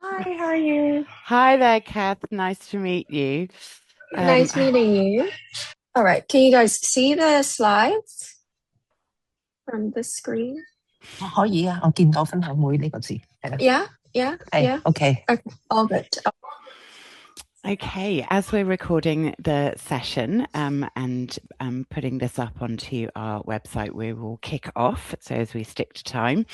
Hi, how are you? Hi there, Kath. Nice to meet you. Um, Nice meeting you. All right, can you guys see the slides from the screen? 可以啊，我見到分享會呢個字，係啦，係 Yeah, yeah, yeah. OK。Okay, all good. okay, as we're recording the session and putting this up onto our website, we will kick off. So as we stick to time.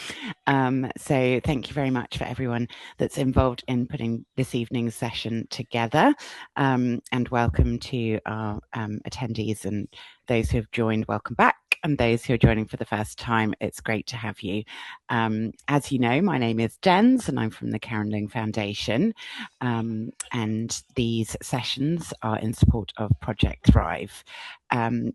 So thank you very much for everyone that's involved in putting this evening's session together. And welcome to our attendees and those who have joined. Welcome back. And those who are joining for the first time, it's great to have you. As you know, my name is Jens and I'm from the Karen Ling Foundation. And these sessions are in support of Project Thrive.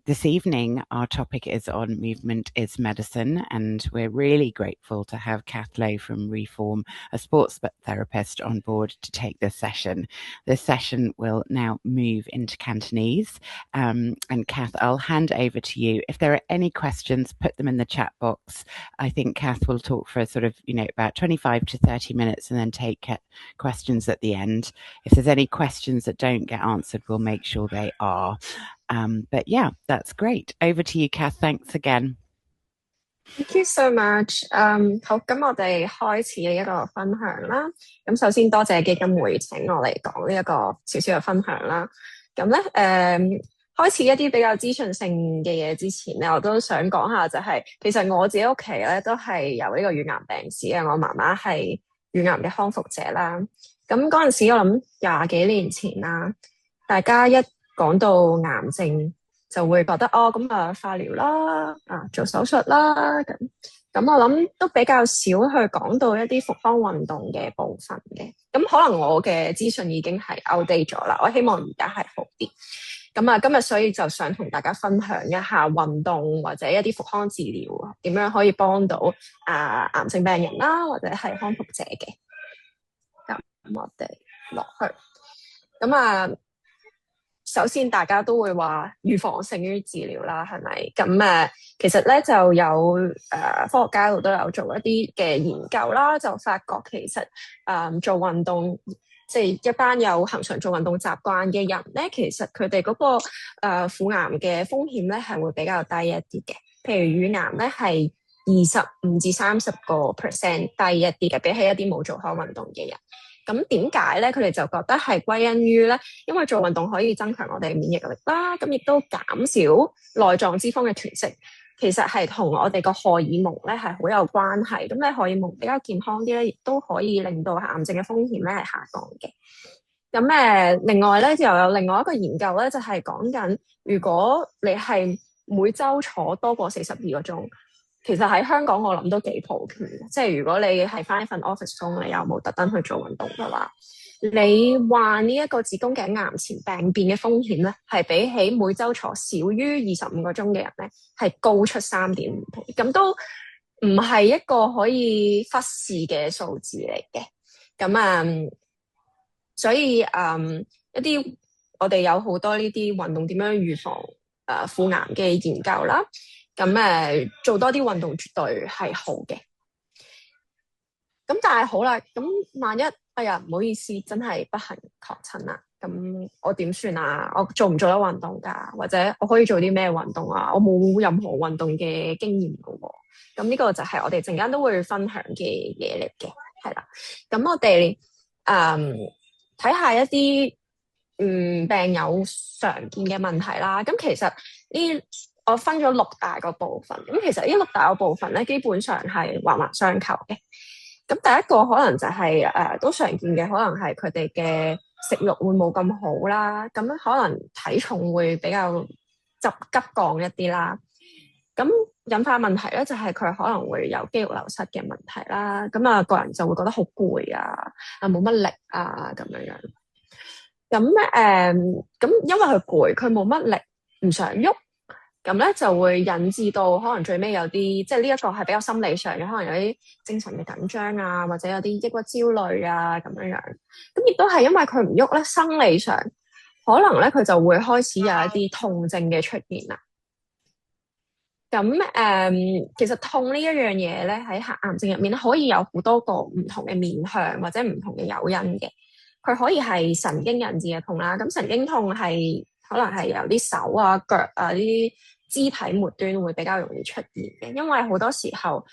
This evening, our topic is on Movement is Medicine, and we're really grateful to have Kath Lowe from Reform, a sports therapist, on board to take this session. This session will now move into Cantonese. And Kath, I'll hand over to you. If there are any questions, put them in the chat box. I think Kath will talk for sort of, about 25 to 30 minutes and then take questions at the end. If there's any questions that don't get answered, we'll make sure they are. But yeah, that's great. Over to you, Kath. Thanks again. Thank you so much. 好，咁我哋開始一個分享啦。咁首先多謝基金會請我嚟講呢一個少少嘅分享啦。咁咧，開始一啲比較資訊性嘅嘢之前咧，我都想講下其實我自己屋企咧都係有呢個乳癌病史嘅。我媽媽係乳癌嘅康復者啦。咁嗰陣時我諗20幾年前啦，大家一講到癌症，就會覺得咁化療啦，做手術啦，咁我諗都比較少去講到一啲復康運動嘅部分嘅。咁可能我嘅資訊已經係 outdate 咗啦，我希望而家係好啲。咁今日所以就想同大家分享一下運動或者一啲復康治療點樣可以幫到癌症病人啦，或者係康復者嘅。咁我哋落去。咁首先大家都會話預防勝於治療啦，係咪？咁其實咧就有科學家度都有做一啲嘅研究啦，就發覺其實做運動，即係一班有恆常做運動習慣嘅人咧，其實佢哋嗰個婦癌嘅風險咧係會比較低一啲嘅。譬如乳癌咧係25至30%低一啲嘅，比起一啲冇做開運動嘅人。咁點解咧？佢哋就覺得係歸因於咧，因為做運動可以增強我哋免疫力啦，咁亦都減少內臟脂肪嘅囤積。其實係同我哋個荷爾蒙咧係好有關係。咁你荷爾蒙比較健康啲咧，亦都可以令到癌症嘅風險咧係下降嘅。咁另外咧就有另外一個研究咧，就係講緊如果你係每週坐多過42個鐘。其實喺香港我諗都幾普遍嘅，即係如果你係返一份 office 工，你又冇特登去做運動嘅話，你患呢一個子宮頸癌前病變嘅風險咧，係比起每週坐少於25個鐘嘅人咧，係高出3.5倍，咁都唔係一個可以忽視嘅數字嚟嘅。咁所以一啲我哋有好多呢啲運動點樣預防婦癌嘅研究啦。咁做多啲運動絕對係好嘅。咁但係好啦，咁萬一唔好意思，真係不幸確診啦，咁我點算啊？我做唔做得運動㗎？或者我可以做啲咩運動啊？我冇任何運動嘅經驗㗎喎。咁呢個就係我哋陣間都會分享嘅嘢嚟嘅，係啦。咁我哋睇下一啲病友常見嘅問題啦。咁其實我分咗6大個部分，咁其實呢6大個部分咧，基本上係環環相扣嘅。咁第一個可能就係都常見嘅，可能係佢哋嘅食慾會冇咁好啦，咁可能體重會比較急降一啲啦。咁引發問題咧，就係佢可能會有肌肉流失嘅問題啦。咁個人就會覺得好攰啊，冇乜力啊咁樣樣。咁因為佢攰，佢冇乜力，唔想喐。咁咧就會引致到可能最尾有啲，即係呢一個係比較心理上嘅，可能有啲精神嘅緊張啊，或者有啲抑鬱焦慮啊咁樣樣。咁亦都係因為佢唔喐咧，生理上可能咧佢就會開始有一啲痛症嘅出現啦。其實痛呢一樣嘢咧，喺癌症入面咧，可以有好多個唔同嘅面向或者唔同嘅誘因嘅。佢可以係神經引致嘅痛啦，咁神經痛係可能係由啲手啊、腳啊呢啲肢體末端會比較容易出現嘅，因為好多時候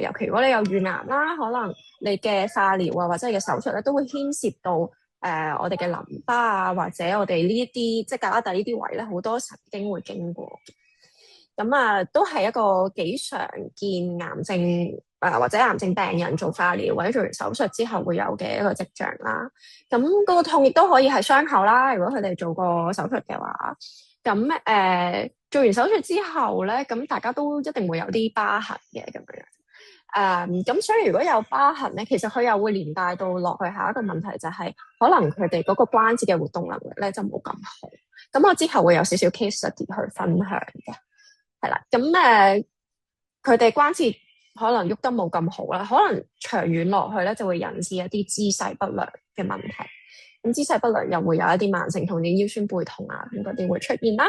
尤其如果你有乳癌啦，可能你嘅化療啊或者你嘅手術咧，都會牽涉到我哋嘅淋巴啊，或者我哋呢一啲即係胳肋底呢啲位咧，好多神經會經過嘅。咁都係一個幾常見癌症或者癌症病人做化療或者做完手術之後會有嘅一個跡象啦。咁嗰個痛亦都可以係傷口啦。如果佢哋做過手術嘅話，咁做完手術之後咧，咁大家都一定會有啲疤痕嘅咁樣。咁所以如果有疤痕咧，其實佢又會連帶到落去下一個問題，就係可能佢哋嗰個關節嘅活動能力咧就冇咁好。咁我之後會有少少 case study 去分享嘅。係啦，咁佢哋關節可能喐得冇咁好啦，可能長遠落去咧就會引致一啲姿勢不良嘅問題。咁姿勢不良又會有一啲慢性痛，啲腰酸背痛啊，咁嗰啲會出現啦。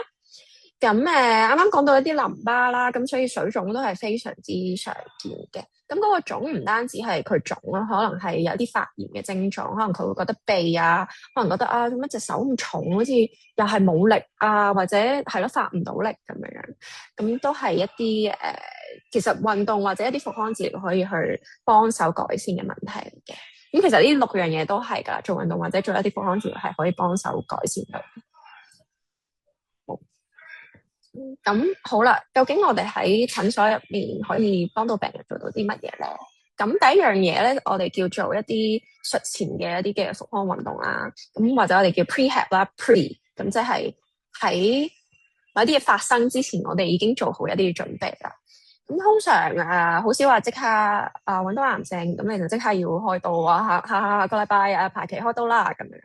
咁啱啱講到一啲淋巴啦，咁所以水腫都係非常之常見嘅。咁嗰個腫唔單止係佢腫啦，可能係有啲發炎嘅症狀，可能佢會覺得痹啊，可能覺得啊做乜隻手咁重，好似又係冇力啊，或者係咯發唔到力咁樣。咁都係一啲其實運動或者一啲復康治療可以去幫手改善嘅問題嚟嘅。咁其實呢6樣嘢都係㗎，做運動或者做一啲復康治療係可以幫手改善到。咁好啦，究竟我哋喺診所入面可以幫到病人做到啲乜嘢咧？咁第一樣嘢咧，我哋叫做一啲術前嘅一啲嘅復康運動啦，咁或者我哋叫 prehab 啦 ，pre 咁即係喺某啲嘢發生之前，我哋已經做好一啲準備啦。咁通常好少話即刻揾到癌症，咁你就即刻要開刀啊，下個禮拜排期開刀啦咁樣。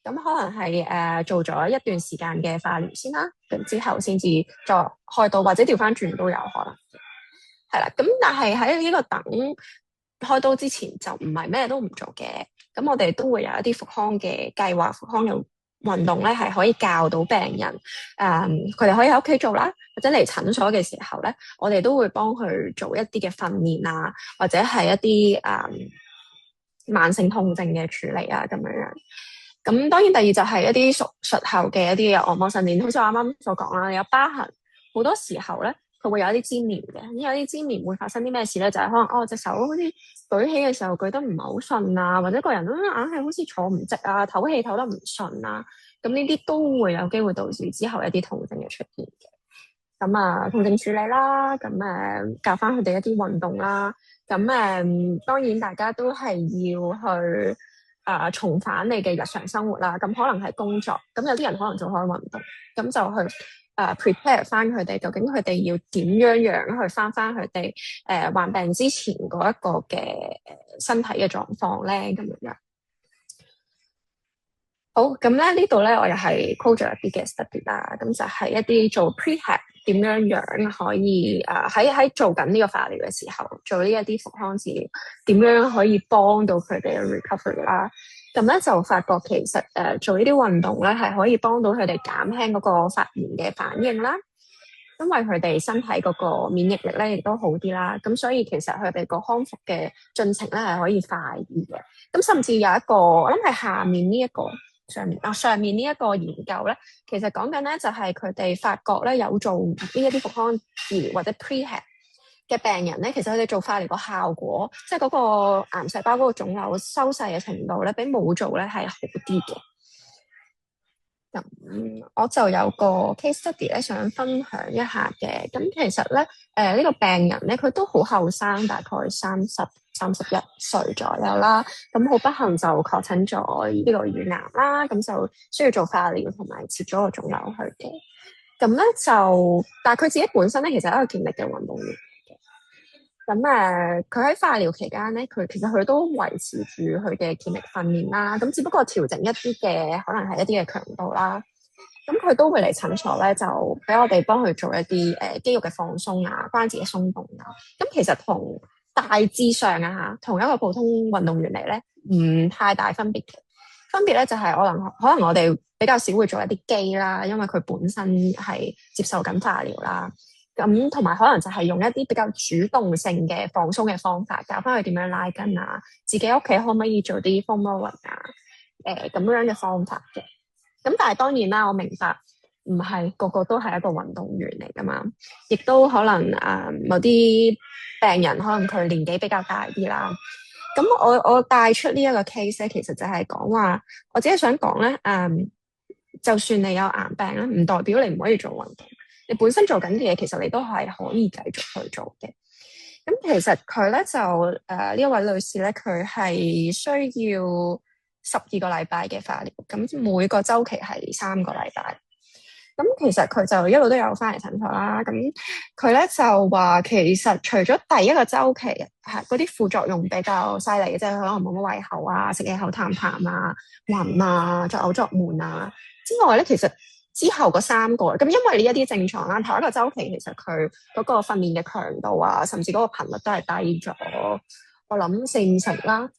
咁可能係做咗一段時間嘅化療先啦，咁之後先至再開刀，或者調翻轉都有可能嘅。係啦，咁但係喺呢個等開刀之前就唔係咩都唔做嘅。咁我哋都會有一啲復康嘅計劃、復康嘅運動咧，係可以教到病人佢哋可以喺屋企做啦，或者嚟診所嘅時候咧，我哋都會幫佢做一啲嘅訓練啊，或者係一啲慢性痛症嘅處理啊咁樣。咁當然第二就係一啲術後嘅一啲按摩訓練，好似我啱啱所講啦，有疤痕好多時候咧，佢會有一啲黏連嘅。有啲黏連會發生啲咩事咧？就係可能隻手好似舉起嘅時候舉得唔係好順啊，或者個人都硬係好似坐唔直啊，唞氣唞得唔順啊。咁呢啲都會有機會導致之後一啲痛症嘅出現嘅。咁痛症處理啦，咁教翻佢哋一啲運動啦。咁當然大家都係要去重返你嘅日常生活啦。咁可能係工作，咁有啲人可能做開運動，咁就去prepare 翻佢哋，究竟佢哋要點樣去翻佢哋患病之前嗰一個嘅身體嘅狀況咧，咁樣。好，咁咧呢度咧我又係 call 咗一啲嘅 study 啦，咁就係一啲做 prehab 點樣可以喺做緊呢個化療嘅時候做呢一啲復康治療，點樣可以幫到佢哋嘅 recovery 啦。咁咧就發覺其實做呢啲運動咧係可以幫到佢哋減輕嗰個發炎嘅反應啦，因為佢哋身體嗰個免疫力咧亦都好啲啦，咁所以其實佢哋個康復嘅進程咧係可以快啲嘅。咁甚至有一個我諗係上面呢一個研究咧，其實講緊咧就係佢哋發覺咧有做呢一啲復康治療或者 prehab 嘅病人咧，其實佢哋做化療個效果，即係嗰個癌細胞嗰個腫瘤收細嘅程度咧，比冇做咧係好啲嘅。咁我就有個 case study 咧，想分享一下嘅。咁其實咧，呢個病人咧，佢都好後生，大概31歲左右啦。咁好不幸就確診咗呢個乳癌啦，咁就需要做化療同埋切咗個腫瘤去嘅。咁咧就，但係佢自己本身咧，其實係一個健力嘅運動員。咁佢喺化療期間咧，其實都維持住佢嘅健力訓練啦。咁只不過調整一啲嘅，可能係一啲嘅強度啦。咁佢都會嚟診所咧，就俾我哋幫佢做一啲肌肉嘅放鬆啊，關節嘅鬆動啊。咁其實同大致上同一個普通運動員嚟咧，唔太大分別嘅。分別咧就係可能我哋比較少會做一啲肌啦，因為佢本身係接受緊化療啦。咁同埋可能就係用一啲比較主動性嘅放鬆嘅方法，教翻佢點樣拉筋啊，自己屋企可唔可以做啲 foam rolling 啊，咁樣嘅方法嘅。咁但係當然啦，我明白唔係個個都係一個運動員嚟噶嘛，亦都可能某啲病人可能佢年紀比較大啲啦。咁我帶出呢一個 case 咧，其實就係講話，我只係想講咧，就算你有癌病咧，唔代表你唔可以做運動。你本身做緊嘅嘢，其實你都係可以繼續去做嘅。咁其實佢咧就呢一位女士咧，佢係需要12個禮拜嘅化療，咁每個週期係3個禮拜。咁其實佢就一路都有翻嚟診所啦。咁佢咧就話，其實除咗第一個週期係嗰啲副作用比較犀利嘅，即係可能冇乜胃口啊、食嘢口淡淡啊、暈啊、作嘔作悶啊之外咧，其實之後嗰3個咁，因為呢一啲症狀啦，頭一個週期其實佢嗰個訓練嘅強度啊，甚至嗰個頻率都係低咗，我諗4-5成啦。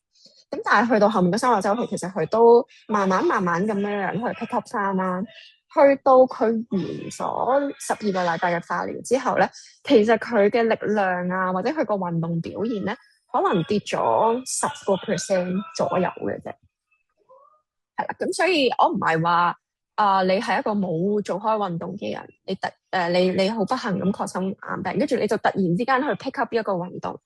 咁但係去到後面嗰3個週期，其實佢都慢慢咁樣去 pick up 翻啦。去到佢完咗12個禮拜嘅化療之後咧，其實佢嘅力量啊，或者佢個運動表現咧，可能跌咗10% 左右嘅啫。係啦，咁所以我唔係話你係一個冇做開運動嘅人，你好不幸咁確診癌病，跟住你就突然之間去 pick up 一個運動。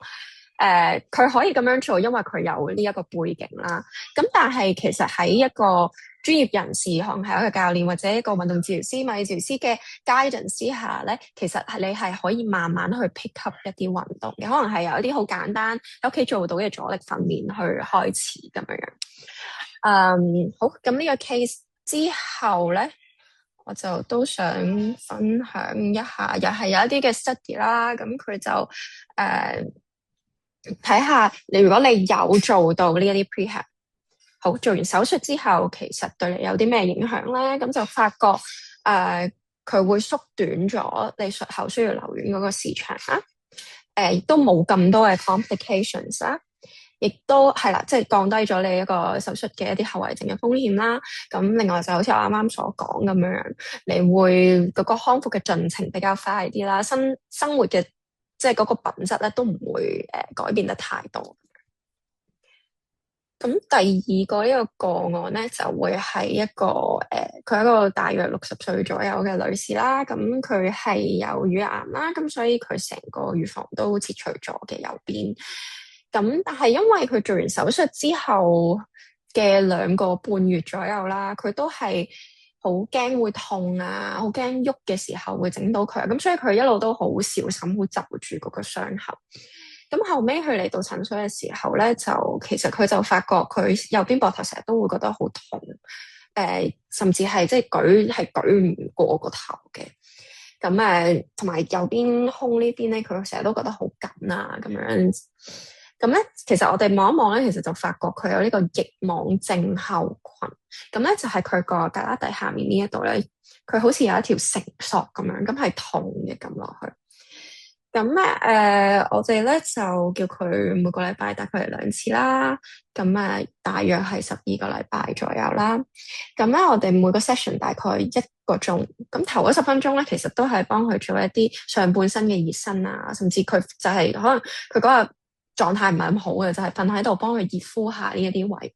佢可以咁樣做，因為佢有呢一個背景啦。咁但係其實喺一個專業人士，可能係一個教練或者一個運動治療師、物理治療師嘅 guidance 之下咧，其實你係可以慢慢去 pick up 一啲運動嘅，可能係有一啲好簡單喺屋企做到嘅阻力訓練去開始咁樣樣。好，咁呢個 case 之後咧，我就都想分享一下，又係有一啲嘅 study 啦。咁佢就睇下你，如果你有做到呢一啲 prehab， 好，做完手術之後，其實對你有啲咩影響咧？咁就發覺佢會縮短咗你術後需要留院嗰個時長啦。亦都冇咁多嘅 complications 啦。亦都係啦，即係降低咗你一個手術嘅一啲後遺症嘅風險啦。咁另外就好似我啱啱所講咁樣，你會嗰個康復嘅進程比較快啲啦，生活嘅即係嗰個品質咧都唔會改變得太多。咁第二個一個個案咧，就會係一個佢係一個大約60歲左右嘅女士啦。咁佢係有乳癌啦，咁所以佢成個乳房都切除咗嘅右邊。咁但係因為佢做完手術之後嘅2個半月左右啦，佢都係好驚會痛啊，好驚喐嘅時候會整到佢，咁所以佢一路都好小心，好就住嗰個傷口。咁後尾佢嚟到診所嘅時候咧，就其實佢就發覺佢右邊膊頭成日都會覺得好痛，甚至係即係舉唔過個頭嘅。咁同埋右邊胸呢邊咧，佢成日都覺得好緊啊咁樣。咁咧，其實我哋望一望咧，其實就發覺佢有呢個翼網症候群。咁咧就係佢個胳肋底下面呢一度咧，佢好似有一條繩索咁樣，咁係痛嘅撳落去。咁我哋咧就叫佢每個禮拜大概嚟2次啦。咁大約係12個禮拜左右啦。咁咧我哋每個 session 大概1個鐘。咁頭嗰10分鐘咧，其實都係幫佢做一啲上半身嘅熱身啊，甚至佢就係可能佢嗰日狀態唔係咁好嘅，就係瞓喺度幫佢熱敷下呢一啲位。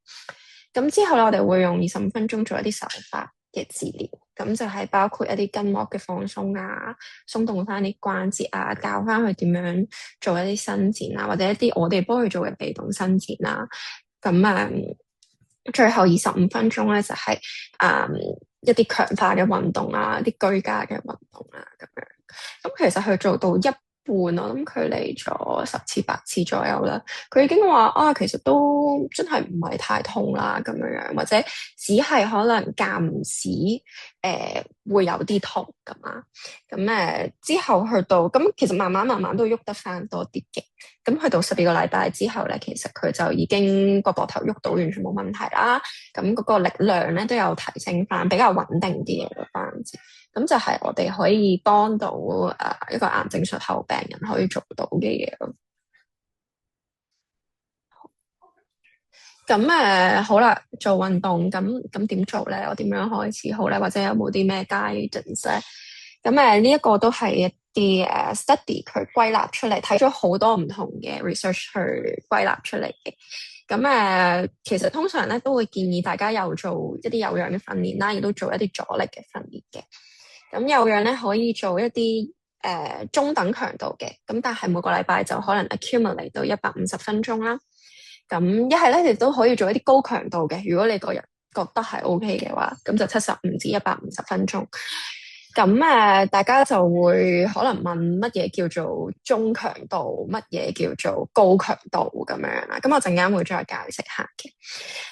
咁之後咧，我哋會用25分鐘做一啲手法嘅治療，咁就係包括一啲筋膜嘅放鬆啊，鬆動翻啲關節啊，教翻佢點樣做一啲伸展啊，或者一啲我哋幫佢做嘅被動伸展啊。咁最後25分鐘咧就係一啲強化嘅運動啊，一啲居家嘅運動啊咁樣。咁其實佢做到一半，我諗佢嚟咗10次8次左右啦。佢已經話其實都真係唔係太痛啦咁樣，或者只係可能間唔時會有啲痛咁啊。咁之後去到咁，其實慢慢都喐得翻多啲嘅。咁去到12個禮拜之後咧，其實佢就已經個膊頭喐到完全冇問題啦。咁嗰個力量咧都有提升翻，比較穩定啲嘅個關節。咁就係我哋可以幫到一個癌症術後病人可以做到嘅嘢咯。咁好啦，做運動咁點做咧？我點樣開始好咧？或者有冇啲咩 guidance咧？咁呢一個都係一啲study 佢歸納出嚟，睇咗好多唔同嘅 research 去歸納出嚟嘅。咁其實通常咧都會建議大家有做一啲有氧嘅訓練啦，亦都做一啲阻力嘅訓練嘅。咁有氧咧可以做一啲中等強度嘅，咁但係每個禮拜就可能 accumulate 到150分鐘啦。咁一係咧，亦都可以做一啲高強度嘅。如果你個人覺得係 OK 嘅話，咁就75至150分鐘。咁大家就會可能問乜嘢叫做中強度，乜嘢叫做高強度咁樣啦。咁我陣間會再解釋下嘅。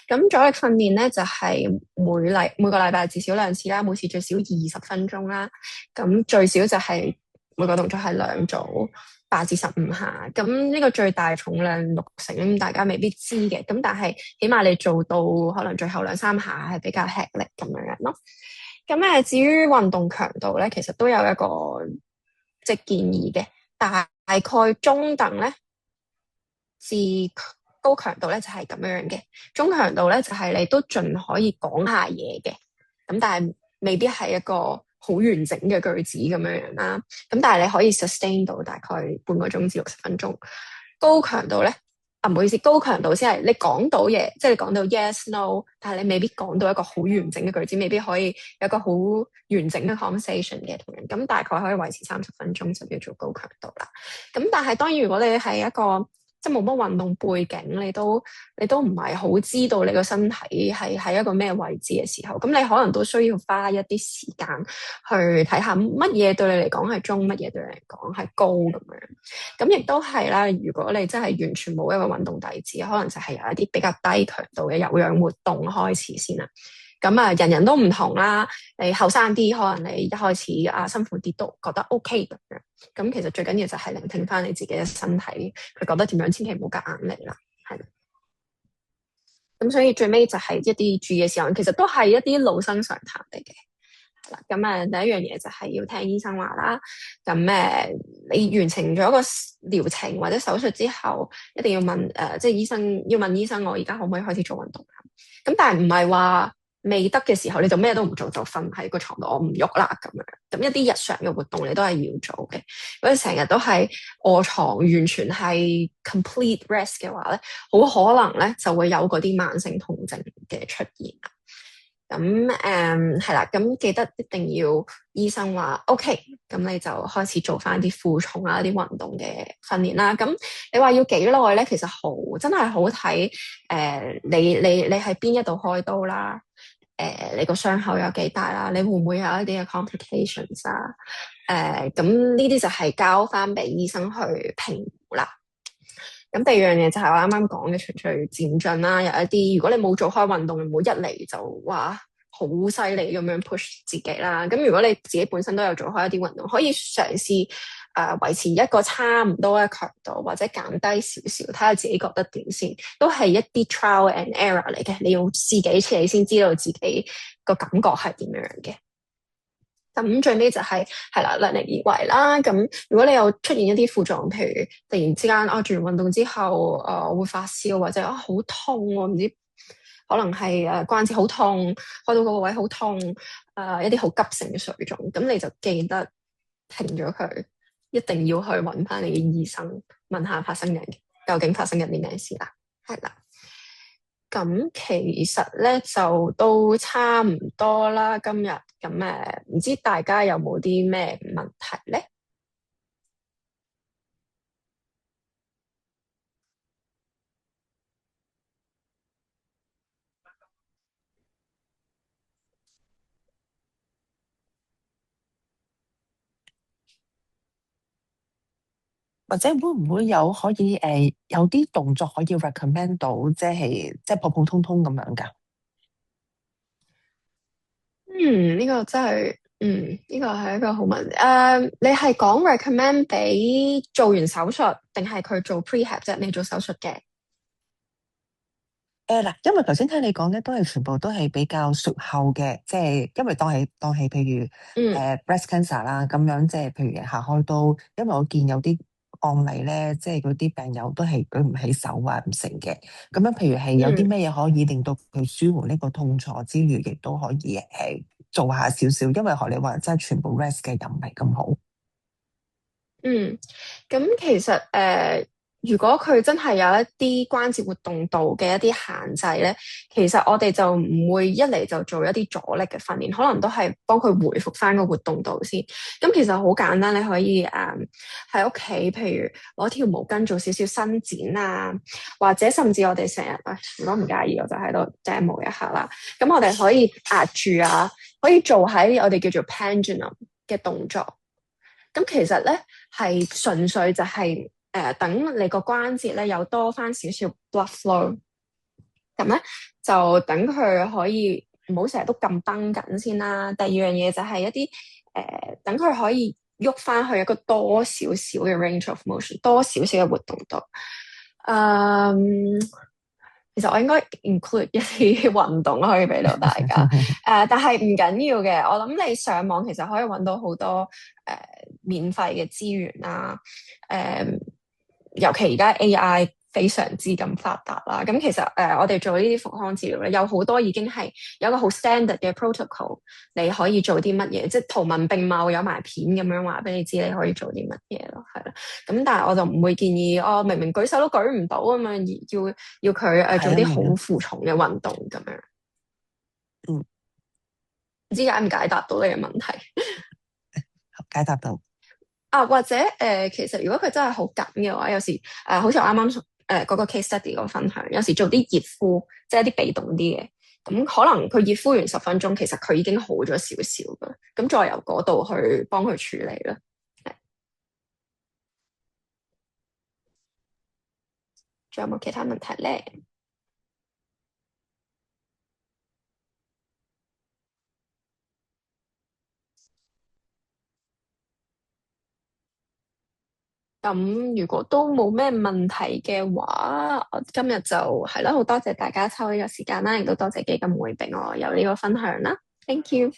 咁阻力訓練咧就係每個禮拜至少2次啦，每次最少20分鐘啦。咁最少就係每個動作係2組8至15下。咁呢個最大重量60，咁大家未必知嘅。咁但係起碼你做到可能最後2-3下係比較吃力咁樣咯。咁至於運動強度咧，其實都有一個即係建議嘅，大概中等咧至高強度咧就係咁樣嘅。中強度咧就係你都盡可以講下嘢嘅，咁但係未必係一個好完整嘅句子咁樣啦。咁但係你可以 sustain 到大概半個鐘至60分鐘。高強度咧，唔好意思，高強度先係你講到嘢，即係你講到 yes no， 但係你未必講到一個好完整嘅句子，未必可以有一個好完整嘅 conversation 嘅同人。咁大概可以維持30分鐘就叫做高強度啦。咁但係當然如果你係一個即係冇乜運動背景，你都唔係好知道你個身體係喺一個咩位置嘅時候，咁你可能都需要花一啲時間去睇下乜嘢對你嚟講係中，乜嘢對你嚟講係高咁樣。咁亦都係啦，如果你真係完全冇一個運動底子，可能就係由一啲比較低強度嘅有氧活動開始先啦。咁人人都唔同啦。你後生啲，可能你一開始辛苦啲都覺得 OK 咁樣。咁其實最緊要就係聆聽翻你自己嘅身體，佢覺得點樣，千祈唔好夾硬嚟啦。係。咁所以最尾就係一啲注意嘅事項，其實都係一啲老生常談嚟嘅。係啦，咁第一樣嘢就係要聽醫生話啦。咁你完成咗個療程或者手術之後，一定要問即係醫生要問醫生，我而家可唔可以開始做運動啊？咁但係唔係話未得嘅時候你就咩都唔做，就瞓喺個床度我唔喐啦咁樣。咁一啲日常嘅活動你都係要做嘅。如果你成日都係臥床，完全係 complete rest 嘅話咧，好可能咧就會有嗰啲慢性痛症嘅出現。咁係啦，咁記得一定要醫生話 OK，咁你就開始做翻啲負重啊、啲運動嘅訓練啦。咁你話要幾耐咧？其實真係好睇你喺邊一度開刀啦，你個傷口有幾大啦，你會唔會有一啲嘅 complications 啊？咁呢啲就係交翻俾醫生去評估啦。咁第二樣嘢就係我啱啱講嘅循序漸進啦，有一啲如果你冇做開運動，唔好一嚟就話好犀利咁樣 push 自己啦。咁如果你自己本身都有做開一啲運動，可以嘗試維持一個差唔多嘅強度，或者減低少少，睇下自己覺得點先。都係一啲 trial and error 嚟嘅，你要試幾次你先知道自己個感覺係點樣嘅。咁最尾就係啦，量力而為啦。咁如果你有出現一啲副作用，譬如突然之間做完運動之後，會發燒或者好痛喎，唔知可能係關節好痛，開到嗰個位好痛，一啲好急性嘅水腫，咁你就記得停咗佢，一定要去揾翻你嘅醫生，問下究竟發生緊啲咩事啦。係啦。咁其實咧就都差唔多啦，今日咁唔知大家有冇啲咩問題咧？或者會唔會有可以有啲動作可以 recommend 到，即係普普通通咁樣㗎？呢個真係，呢個係一個好問題。你係講 recommend 俾做完手術，定係佢做 prehab 啫？未做手術嘅？嗱，因為頭先聽你講咧，都係全部都係比較術後嘅，即係因為當係譬如breast cancer 啦咁樣，即係譬如下開刀，因為我見有啲案例咧，即係嗰啲病友都係舉唔起手啊，唔成嘅。咁樣譬如係有啲咩嘢可以令到佢舒緩呢個痛楚之餘，亦都可以係做下少少，因為學你話真係全部 rest 嘅又唔係咁好。咁其實如果佢真係有一啲關節活動度嘅一啲限制咧，其實我哋就唔會一嚟就做一啲阻力嘅訓練，可能都係幫佢回復翻個活動度先。咁其實好簡單，你可以喺屋企，譬如攞條毛巾做少少伸展啊，或者甚至我哋成日，如果唔介意，我就喺度 demo 一下啦。咁我哋可以壓住啊，可以做喺我哋叫做 pendulum 嘅動作。咁其實咧係純粹就係等你個關節咧有多翻少少 blood flow，咁咧就等佢可以唔好成日都咁繃緊先啦。第二樣嘢就係一啲等佢可以喐翻去一個多少少嘅 range of motion， 多少少嘅活動度。其實我應該 include 一啲運動可以俾到大家，但係唔緊要嘅。我諗你上網其實可以揾到好多免費嘅資源啦，尤其而家 AI 非常之咁發達啦。咁其實我哋做呢啲復康治療咧，有好多已經係有一個好 standard 嘅 protocol，你可以做啲乜嘢，即係圖文並茂有埋片咁樣話俾你知你可以做啲乜嘢咯，係啦。咁但係我就唔會建議明明舉手都舉唔到咁樣，要佢做啲好負重嘅運動咁樣。唔知解唔解答到你嘅問題？解答到。或者其實如果佢真係好緊嘅話，有時好似我啱啱嗰個 case study 個分享，有時做啲熱敷，即係一啲被動啲嘅，咁可能佢熱敷完10分鐘，其實佢已經好咗少少㗎，咁再由嗰度去幫佢處理啦。仲有冇其他問題咧？咁如果都冇咩問題嘅話，我今日就係啦，好多謝大家抽呢個時間啦，亦都多謝基金會俾我有呢個分享啦。Thank you。